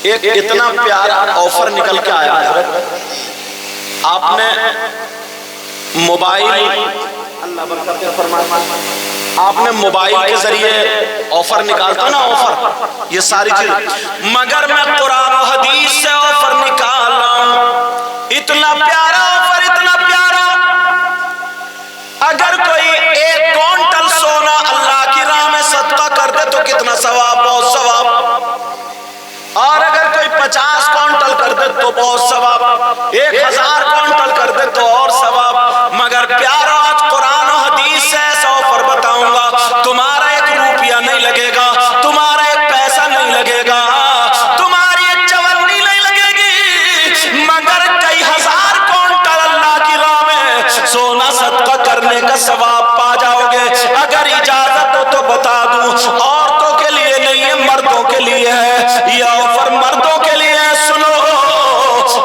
ایک اتنا پیارا آفر نکل کے آیا ہے، آپ نے موبائل، اللہ برکت فرمائے، آپ نے موبائل کے ذریعے آفر نکالتا نا، آفر یہ ساری چیز، مگر میں قرآن و حدیث سے آفر نکال رہا ہوں، اتنا پیارا آفر، اتنا پیارا، اگر کوئی 1 کوئنٹل سونا اللہ کی راہ میں صدقہ کر دے تو کتنا ثواب، بہت ثواب، اور اگر کوئی 50 کوئنٹل کر دے تو بہت ثواب، 1000 کوئنٹل کر دے تو اور ثواب، مگر پیارا آج قرآن و حدیث سے ایسا آفر بتاؤں گا، تمہارا 1 روپیہ نہیں لگے گا، تمہارا 1 پیسہ نہیں لگے گا، تمہاری 1 چونی نہیں لگے گی، مگر کئی 1000 کوئنٹل اللہ کی راہ میں سونا صدقہ کرنے کا ثواب پا جاؤ گے۔ اگر اجازت ہو تو بتا دوں، عورتوں کے لیے نہیں ہے، مردوں کے لیے ہے، یہ آفر مردوں کے لیے ہے، سنو۔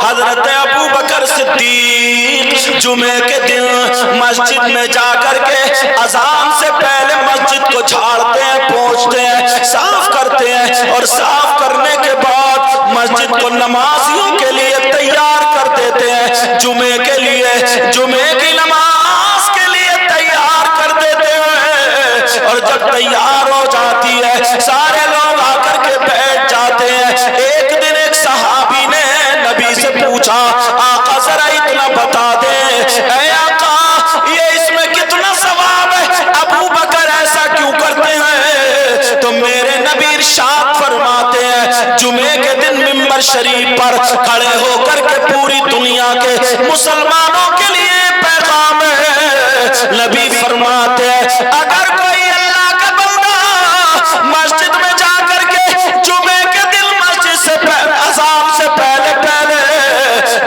حضرت ابو بکر صدیق جمعے کے دن مسجد میں جا کر کے اذان سے پہلے مسجد کو جھاڑتے ہیں، پوچھتے ہیں، صاف کرتے ہیں، اور صاف کرنے کے بعد مسجد کو نمازیوں کے لیے تیار کر دیتے ہیں، جمعے کے لیے، جمعے کی نماز کے لیے تیار کر دیتے ہیں، اور جب تیار ہو جاتی ہے سارے لوگ آ کر کے بیٹھ جاتے ہیں۔ ایک دن ایک صحابی نے نبی سے پوچھا، آقا ذرا اتنا بتا دیں، اے آقا یہ اس میں کتنا ثواب ہے، ابو بکر ایسا کیوں کرتے ہیں؟ تو میرے نبی ارشاد فرماتے ہیں، جمعے کے دن منبر شریف پر کھڑے ہو کر کے پوری دنیا کے مسلمانوں کے لیے پیغام ہے۔ نبی فرماتے ہیں، اگر کوئی اللہ کا بندہ مسجد میں جا کر کے جمعے کے دن مسجد سے اذان سے پہلے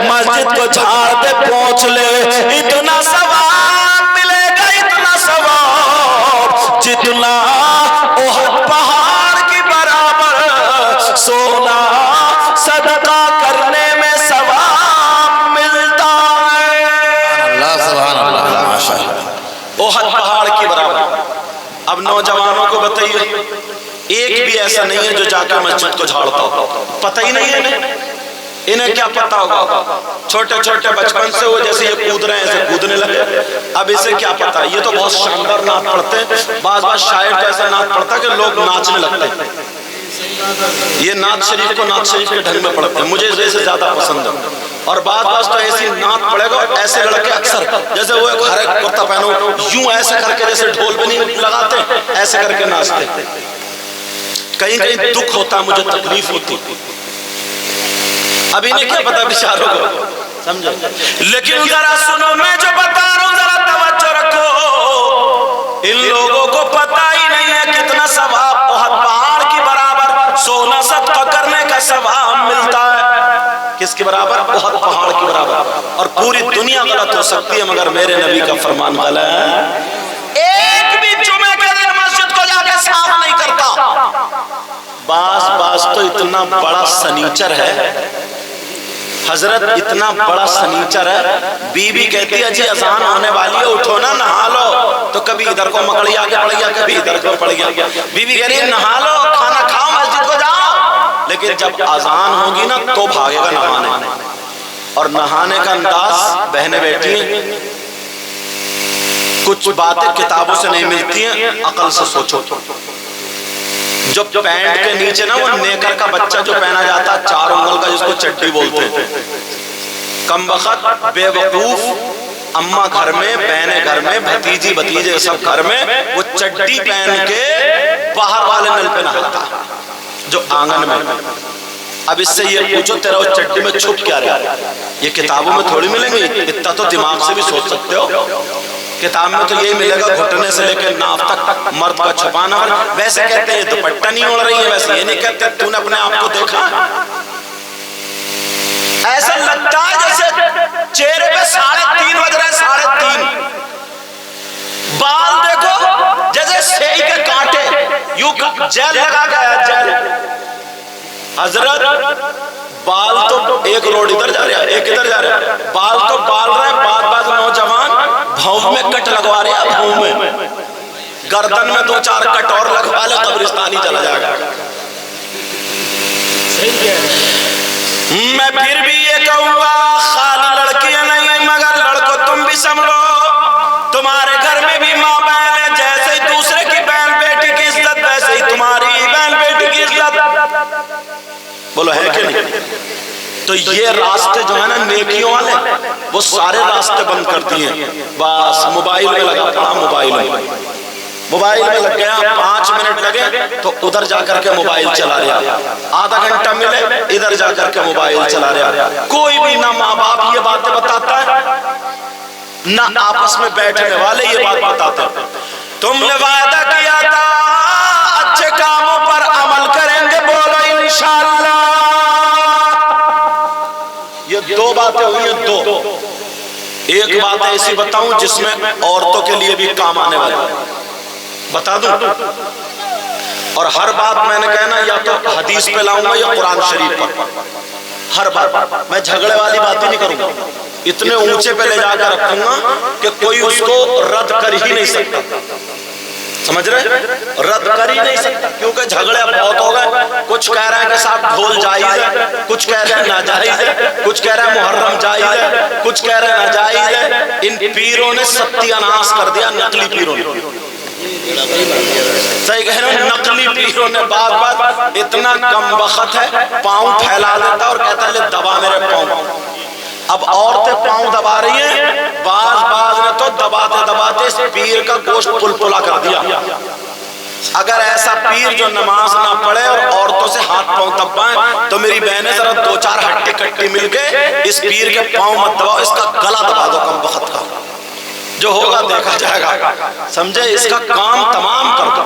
مسجد کو جھاڑتے پہنچ لے، اتنا ثواب ملے گا، اتنا ثواب جتنا احد پہاڑ کی برابر سونا صدقہ کرنے میں ثواب ملتا ہے۔ اللہ سبحان اللہ، ماشاءاللہ، احد پہاڑ کی برابر۔ اب نوجوانوں کو بتائیے، ایک بھی ایسا نہیں ہے جو جا کے مسجد کو جھاڑتا ہو، پتہ ہی نہیں ہے انہیں کیا پتا ہوگا، چھوٹے چھوٹے بچپن سے وہ جیسے یہ کود رہے ہیں ایسے کودنے لگے، اب اسے کیا پتا، یہ تو بہت شاندار نعت پڑھتے ہیں، بعض شاعر تو ایسا نعت پڑھتا ہے کہ لوگ ناچنے لگتے ہیں، یہ نعت شریف کو نعت شریف کے ڈھنگ میں پڑھتے ہیں، مجھے اس سے زیادہ پسند ہے، اور بعض تو ایسی نعت پڑھے گا ایسے لڑکے اکثر جیسے وہ ایک ہر ایک کرتا پہنو یوں ایسے کر کے جیسے ڈھول پہ نہیں لگاتے ایسے کر کے ناچتے، کہیں کہیں دکھ ہوتا، مجھے تکلیف ہوتی، اب انہیں کیا پتا بیچاروں کو، سمجھو، لیکن ذرا سنو میں جو بتا رہا ہوں ذرا توجہ رکھو، ان لوگوں کو پتا ہی نہیں ہے کتنا ثواب احد پہاڑ کی برابر سونا صدقہ کرنے کا ثواب ملتا ہے۔ کس کی برابر؟ احد پہاڑ کی برابر۔ اور پوری دنیا غلط ہو سکتی ہے مگر میرے نبی کا فرمان غلط ہے، ایک بھی جمعے کے دن مسجد کو جا کے صاف نہیں کرتا۔ بعض تو اتنا بڑا سنیچر ہے حضرت، اتنا بڑا سنیچر ہے، بی بی کہتی ہے جی اذان ہونے والی ہے اٹھو نا نہا لو، تو کبھی ادھر کو مکڑی آگے پڑ گیا، کبھی ادھر کو پڑ گیا، بی بی کہہ رہی ہے نہا لو، کھانا کھاؤ، مسجد کو جاؤ، لیکن جب اذان ہوگی نا تو بھاگے گا نہانے، اور نہانے کا انداز بہنیں بیٹھی ہیں، کچھ باتیں کتابوں سے نہیں ملتی ہیں، عقل سے سوچو، جو پینٹ کے نیچے نا وہ نیکر کا بچہ جو پہنا جاتا ہے 4 انگل کا، جس کو چڈی بولتے ہیں، کم وقت بے وقوف اماں گھر میں، بہنیں گھر میں، بھتیجی بھتیجے سب گھر میں، وہ چڈی پہن کے باہر والے نل پہ نہاتا ہے جو آنگن میں۔ اب اس سے یہ پوچھو تیرا اس چڈی میں چھپ کیا رہا ہے؟ یہ کتابوں میں تھوڑی ملیں گی، اتنا تو دماغ سے بھی سوچ سکتے ہو، کتاب میں تو یہی ملے گا گھٹنے سے لے کے ناف تک مرد کا چھپانا۔ ویسے کہتے ہیں دوپٹہ نہیں اوڑھ رہی ہے، ویسے یہ نہیں کہتے تو نے اپنے آپ کو دیکھا، ایسا لگتا ہے جیسے چہرے پہ 3:30 بج رہے ہیں، 3:30، بال دیکھو جیسے سیئی کے کانٹے، یوں جیل لگا گیا جیل۔ حضرت بال تو ایک روڈ ادھر جا رہا ہے ایک ادھر جا رہا ہے، بال تو بال رہے ہیں، بعض نوجوان بھاؤں میں کٹ لگوا رہے ہیں، بھاؤں میں گردن میں 2-4 کٹ اور لگوا لے قبرستانی چلا جائے گا۔ میں پھر بھی یہ کہوں گا خالی لڑکیاں نہیں مگر لڑکوں تم بھی سنبھلو، تمہارے گھر میں بھی ماں بہن ہے، جیسے ہی دوسرے کی بہن بیٹی کی عزت ویسے ہی تمہاری بہن بیٹی کی عزت، بولو ہے کہ نہیں؟ تو یہ راستے جو ہے نا نیکیوں والے وہ سارے راستے بند کر دیے، بس موبائل میں لگا پڑا، موبائل میں لگ گیا، 5 منٹ لگے تو ادھر جا کر کے موبائل چلا رہا، آدھا گھنٹہ ملے ادھر جا کر کے موبائل چلا رہا، کوئی بھی نہ ماں باپ یہ باتیں بتاتا ہے نہ آپس میں بیٹھنے والے یہ بات بتاتے ہیں۔ تم نے وعدہ کیا تھا اچھے کاموں پر عمل کریں گے، بولو انشاءاللہ۔ یہ 2 باتیں ہوئی ہیں، 2۔ ایک بات ایسی بتاؤں جس میں عورتوں کے لیے بھی کام آنے والی بتا دوں، اور ہر بات میں نے کہنا یا تو حدیث پہ لاؤں گا یا قرآن شریف پر، ہر بات میں جھگڑے والی بات ہی نہیں کروں گا، اتنے اونچے پہ لے جا کر رکھوں گا کہ کوئی اس کو رد کر ہی نہیں سکتا، سمجھ رہے؟ رد کر ہی نہیں سکتا، کیونکہ جھگڑے اب بہت ہو گئے، کچھ کہہ رہے ہیں کہ صاحب ڈھول جائز ہے، کچھ کہہ رہے ہیں ناجائز ہے، کچھ کہہ رہے ہیں محرم جائز ہے، کچھ کہہ رہے ہیں ناجائز ہے۔ ان پیروں نے ستیہ ناش کر دیا، نقلی پیروں نے، صحیح کہہ رہے ہیں، نقلی پیروں نے بات اتنا کم وقت ہے، پاؤں پھیلا دیتا اور کہتا ہے لے دبا میرے پاؤں۔ اب عورتیں پاؤں دبا رہی ہیں، بعض نے تو دباتے اس پیر کا گوشت پلپلا کر دیا۔ اگر ایسا پیر جو نماز نہ پڑھے اور عورتوں سے ہاتھ پاؤں دبائیں تو میری بہنیں ذرا 2-4 ہٹی کٹی مل کے اس پیر کے پاؤں مت دباؤ، اس کا گلا دبا دو کم وقت کا، جو ہوگا دیکھا جائے گا، سمجھے؟ اس کا کام تمام کر دو۔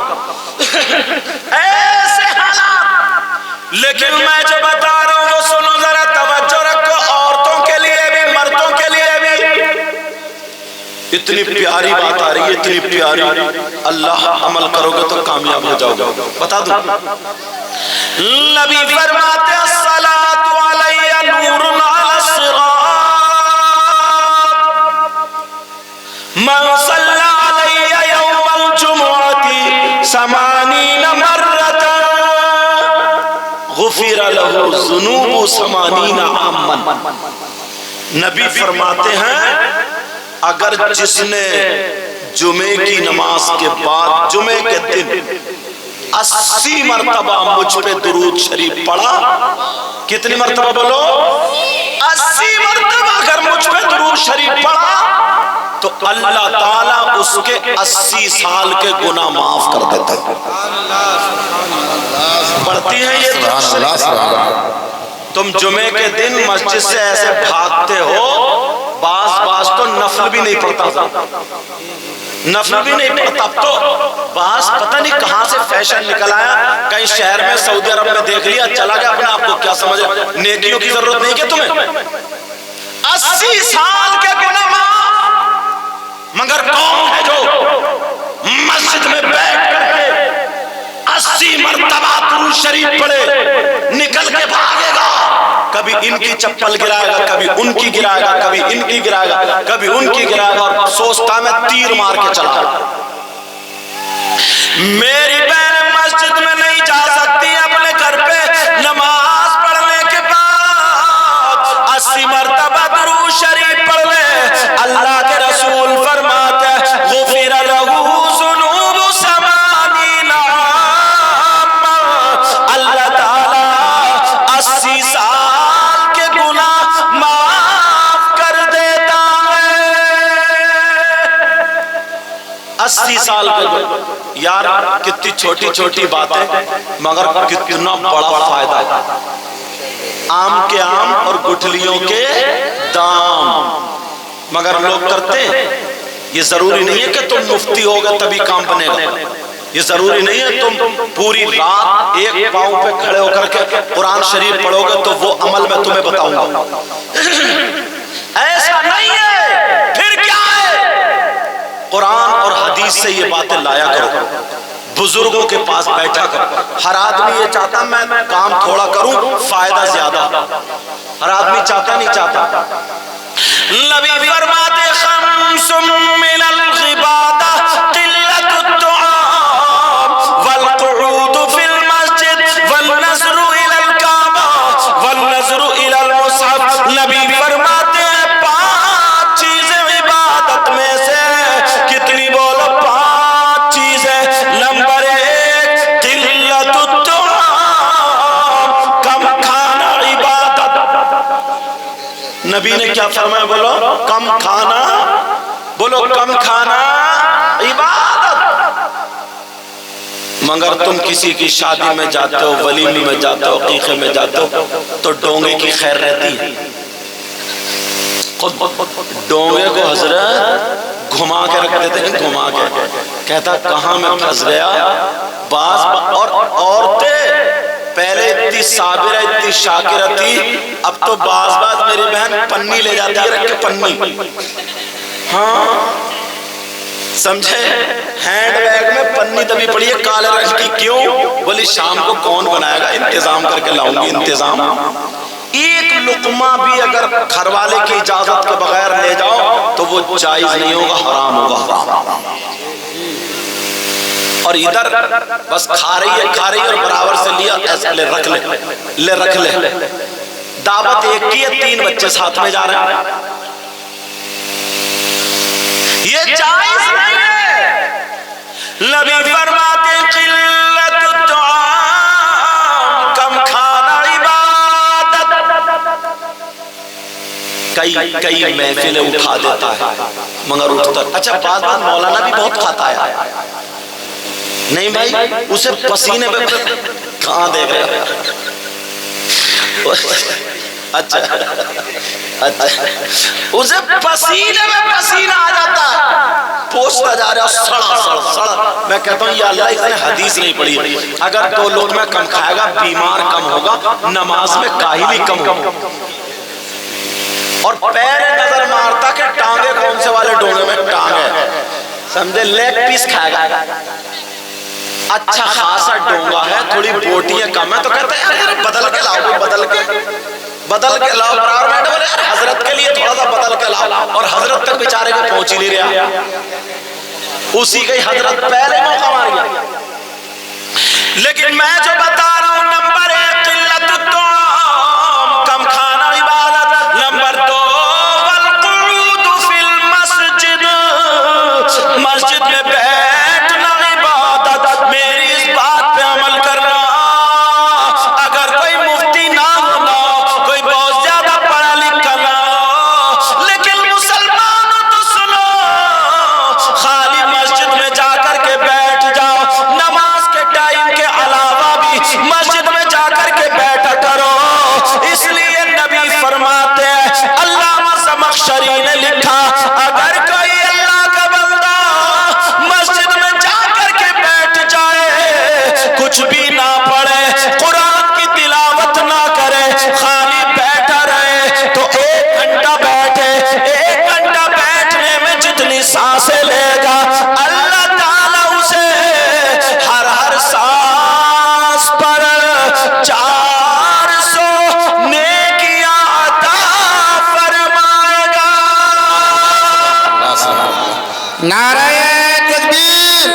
ایسے حالات، لیکن میں جو بتا رہا ہوں وہ سنو ذرا، توجہ رکھو، عورتوں کے لیے بھی مردوں کے لیے بھی اتنی پیاری بات آ رہی ہے، اتنی پیاری، اللہ عمل کرو گے تو کامیاب ہو جاؤ گے۔ بتا دوں، نبی فرماتے الصلاۃ علی نور علی الصراط، من صلی علی یوم الجمعۃ 80 مرۃ غفر له ذنوب 80 عاما۔ نبی فرماتے ہیں اگر جس نے جمعے کی نماز کے بعد جمعے کے دن 80 مرتبہ مجھ پہ درود شریف پڑھا، کتنی مرتبہ بولو؟ 80 مرتبہ اگر مجھ پہ درود شریف پڑھا تو اللہ تعالیٰ اس کے 80 سال کے گناہ معاف کر دیتا ہے۔ پڑھتی ہیں یہ درود شریف؟ تم جمعے کے دن مسجد سے ایسے بھاگتے ہو، بعض تو نفل بھی نہیں پڑھتا، نفل بھی نہیں پڑھتا، اب تو بعض پتہ نہیں کہاں سے فیشن نکل آیا، کہیں شہر میں سعودی عرب میں دیکھ لیا چلا گیا، اپنے آپ کو کیا سمجھ رہا، نیکیوں کی ضرورت نہیں کہ تمہیں 80 سال کے گناہ معاف، مگر کون ہے جو مسجد میں بیٹھ کر کے 80 مرتبہ درود شریف پڑھے نکل کے بھاگے گا، کبھی ان کی چپل گرائے گا، کبھی ان کی گرائے گا، کبھی ان کی گرائے گا، کبھی ان کی گرائے گا، اور سوچتا میں تیر مار کے چلا گا۔ میری بہن مسجد میں نہیں جا سکتی اپنے گھر پہ نماز پڑھنے کے بعد 80 مرتبہ درود شریف پڑھ لے، اللہ کے رسول فرماتے ہیں غفر لہ ذنوب 80 عاما، اللہ تعالیٰ 80 سال کے گناہ معاف کر دیتا ہے۔ 80 سال کے گناہ، یار کتنی چھوٹی چھوٹی باتیں مگر کتنا بڑا فائدہ ہے۔ آم کے آم اور گٹھلیوں کے دام، مگر لوگ کرتے ہیں۔ یہ ضروری نہیں ہے کہ تم مفتی ہوگا تبھی کام بنے گا، یہ ضروری نہیں ہے تم پوری رات ایک پاؤں پہ کھڑے ہو کر کے قرآن شریف پڑھو گے تو وہ عمل میں تمہیں بتاؤں گا، ایسا نہیں ہے۔ پھر کیا ہے؟ قرآن اور حدیث سے یہ باتیں لایا کرو، بزرگوں کے پاس بیٹھا کرو۔ ہر آدمی یہ چاہتا میں کام تھوڑا کروں فائدہ زیادہ، ہر آدمی چاہتا نہیں چاہتا۔ نبی فرماتے خمس من العبادہ قلت الطعام والقعود فی المسجد والنظر الى الکعبہ والنظر الى المسجد نبی نے کیا فرمایا؟ بولو کم کھانا، بولو کم کھانا عبادت۔ مگر تم کسی کی شادی میں جاتے ہو، ولیمے میں جاتے ہو، عقیقے میں جاتے ہو تو ڈونگے کی خیر رہتی ہے۔ ڈونگے کو حضرت گھما کے رکھ دیتے ہیں، گھما کے کہتا کہاں میں پھنس گیا۔ بعض اور عورتیں پہلے اتنی صابرہ اتنی شاکرہ تھی، اب تو بعض میری بہن پنی لے جاتی ہے، رکھ کے پنی، ہاں سمجھے، ہینڈ بیگ میں پنی دبی پڑی ہے کالے رنگ کی، کیوں؟ بولی شام کو کون بنائے گا، انتظام کر کے لاؤں گی، انتظام۔ ایک لقمہ بھی اگر گھر والے کی اجازت کے بغیر لے جاؤ تو وہ جائز نہیں ہوگا، حرام ہوگا، حرام۔ اور ادھر بس کھا رہی ہے اور برابر سے لیا، ایسے لے رکھ لے، لے رکھ لے۔ دعوت ایک کی ہے، 3 بچے ساتھ میں جا رہے ہیں، یہ جائز نہیں ہے۔ نبی فرماتے قلت الطعام، کم کھانا عبادت۔ کئی محفلیں اٹھا دیتا ہے مگر اٹھتا، اچھا بعض مولانا بھی بہت کھاتا ہے، نہیں بھائی اسے پسینے پہ کہاں دے گئے، اچھا اسے پسینے میں پسینہ آ جاتا ہے، پوچھتا جا رہا ہے سڑا۔ میں کہتا ہوں یا اللہ اس نے حدیث نہیں پڑھی، اگر 2 لقمے کم کھائے گا بیمار کم ہوگا، نماز میں کاہلی کم ہوگا۔ اور پیر نظر مارتا کہ ٹانگے کون سے والے ڈونگے میں ٹانگے، سمجھے لیگ پیس کھائے گا، اچھا خاصا ڈونگا ہے، تھوڑی بوٹیاں کم ہے تو کہتا ہے یار بدل کے لاؤ، بدل کے لاؤ، برار بیٹھے بولے یار حضرت کے لیے تھوڑا سا بدل کے لاؤ، اور حضرت تک بیچارے کو پہنچ ہی نہیں رہا، اسی کا ہی حضرت پہلے موقع مار گیا۔ لیکن میں جو بتا رہا ہوں، نمبر 1 قلت الطعام، کم کھانا عبادت، نمبر 2 والقعود فی المسجد، مسجد میں بیٹھنا عبادت۔ میری اس بات پہ عمل کرنا، اگر کوئی مفتی نہ ہونا، کوئی بہت زیادہ پڑھا لکھا نہ ہو، لیکن مسلمان تو سنو، خالی مسجد میں جا کر کے بیٹھ جاؤ، نماز کے ٹائم کے علاوہ بھی مسجد میں جا کر کے بیٹھا کرو۔ اس لیے نبی فرماتے ہیں، علامہ زمخشری نے لکھا، اگر کوئی اللہ کا بندہ مسجد میں جا کر کے بیٹھ جائے، کچھ بھی نہ پڑھے، قرآن کی تلاوت نہ کرے، خالی بیٹھا رہے، تو 1 گھنٹہ بیٹھے، 1 گھنٹہ بیٹھنے میں جتنی سانسیں لے گا، اللہ تعالیٰ اسے ہر سانس پر 400 نیکیاں عطا فرمائے گا۔ نعرہ تکبیر،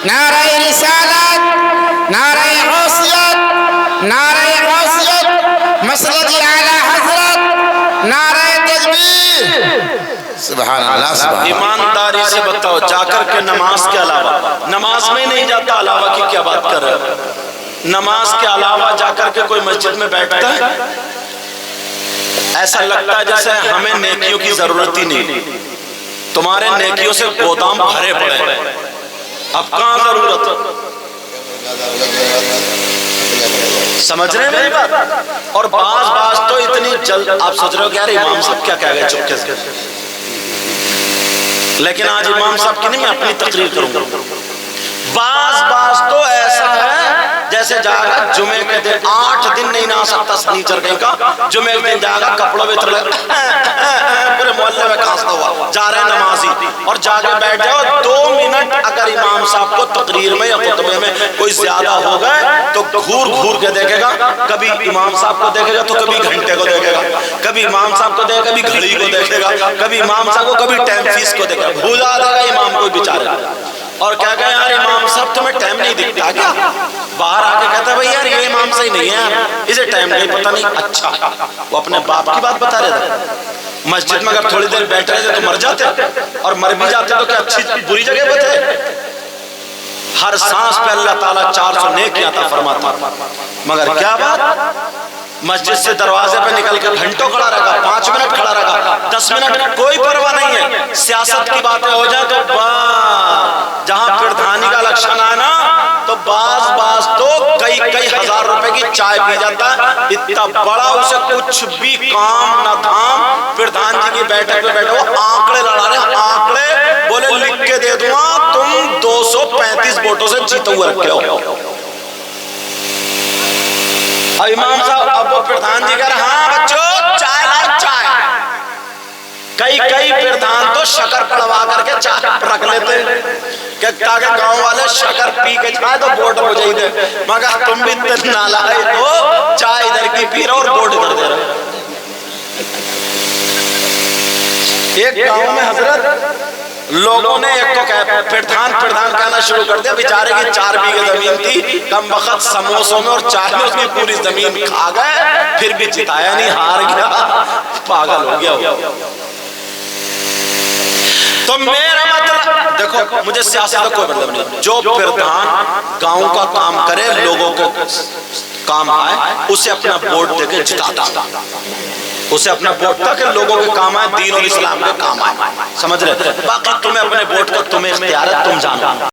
نعرہ رسالت، نعرہ غوثیت، نعرہ غوثیت، مسلک اعلی حضرت، نعرہ تکبیر۔ سبحان اللہ، سبحان اللہ۔ ایمانداری سے بتاؤ، جا کر کے نماز کے علاوہ، نماز میں نہیں جاتا، علاوہ کی کیا بات کر رہے ہو؟ نماز کے علاوہ جا کر کے کوئی مسجد میں بیٹھتا ہے، ایسا لگتا ہے جیسے ہمیں نیکیوں کی ضرورت ہی نہیں، تمہارے نیکیوں سے گودام بھرے پڑے، اب کہاں ضرورت؟ سمجھ رہے ہیں میری بات؟ اور بعض تو اتنی جلد آپ سوچ رہے ہو کہ یار امام صاحب کیا کہہ گئے چپکے سے، لیکن آج امام صاحب کی نہیں، میں اپنی تقریر کروں گا۔ بعض تو ایسا ہے جیسے جائے گا جمعے کے دن 8 دن نہیں نہ سکتا سنیچر کہیں کا، جمعے کے دن جائے گا کپڑوں میں اتر لگا، پورے محلے میں کانستا ہوا جا رہے ہیں نمازی، اور جا کے بیٹھ جاؤ 2 منٹ اگر امام صاحب کو تقریر میں یا خطبے میں کوئی زیادہ ہو گئے تو گھور کے دیکھے گا، کبھی امام صاحب کو دیکھے گا تو کبھی گھنٹے کو دیکھے گا، کبھی امام صاحب کو دیکھے گا کبھی گھڑی کو دیکھے گا، کبھی امام صاحب کو کبھی ٹائم فیس کو دیکھے گا، بھولا دے گا امام کو بیچارے، اور کیا کہا یار امام صاحب تمہیں ٹائم نہیں دکھتا کیا؟ باہر آ کے کہتا ہے بھائی یار یہ امام صحیح نہیں ہے، اسے ٹائم نہیں پتہ نہیں۔ اچھا وہ اپنے باپ کی بات بتا رہے تھے، مسجد میں اگر تھوڑی دیر بیٹھ رہے تھے تو مر جاتے، اور مر بھی جاتے تو کیا اچھی بری جگہ پہ تھے؟ ہر سانس پہ اللہ تعالیٰ 400 نیکیاں عطا فرماتا، مگر کیا بات مسجد سے دروازے پہ نکل کر گھنٹوں کھڑا رہے گا، 5 منٹ کھڑا رہے گا، 10 منٹ، کوئی پرواہ نہیں ہے۔ سیاست کی باتیں ہو جائیں تو جہاں پردھانی کا الیکشن آئے نا تو بعض تو کئی ہزار روپے کی چائے پی جاتا ہے، اتنا بڑا اسے کچھ بھی کام نہ دھام، پردھان جی کی بیٹھک پہ بیٹھے وہ آنکڑے لڑا رہے ہیں، آنکڑے بولے لکھ کے دے دوں گا تم 235 ووٹوں سے جیتے ہوئے رکھے ہو۔ اب امام صاحب اب وہ پردھان جی کہہ رہے ہاں بچوں چائے لاؤ چائے، کئی پردھان تو شکر پڑوا کر کے چائے رکھ لیتے کہ تاکہ گاؤں والے شکر پی کے چائے تو ووٹ مجھے ہی دے، مگر تم بھی اتنے نالائق ہو چائے ادھر کی پی رہے اور ووٹ ادھر دے رہے۔ ایک گاؤں میں حضرت لوگوں نے ایک کو پردھان کہنا شروع کر دیا، بیچارے کی 4 بیگھے زمین تھی، کم بخت سموسوں میں اور چائے میں اس کی پوری زمین کھا گئے، پھر بھی جتایا نہیں، ہار گیا، پاگل ہو گیا۔ تو میرا مطلب دیکھو، مجھے سیاست کا کوئی مطلب نہیں، جو پردھان گاؤں کا کام کرے، لوگوں کو کام آئے، اسے اپنا ووٹ دے کے جتاتا، اسے اپنا ووٹ تھا کہ لوگوں کے کام آئے، دین اور اسلام کے کام آئے، سمجھ رہے؟ باقی تمہیں اپنے ووٹ کا تمہیں اختیار ہے، تم جانو۔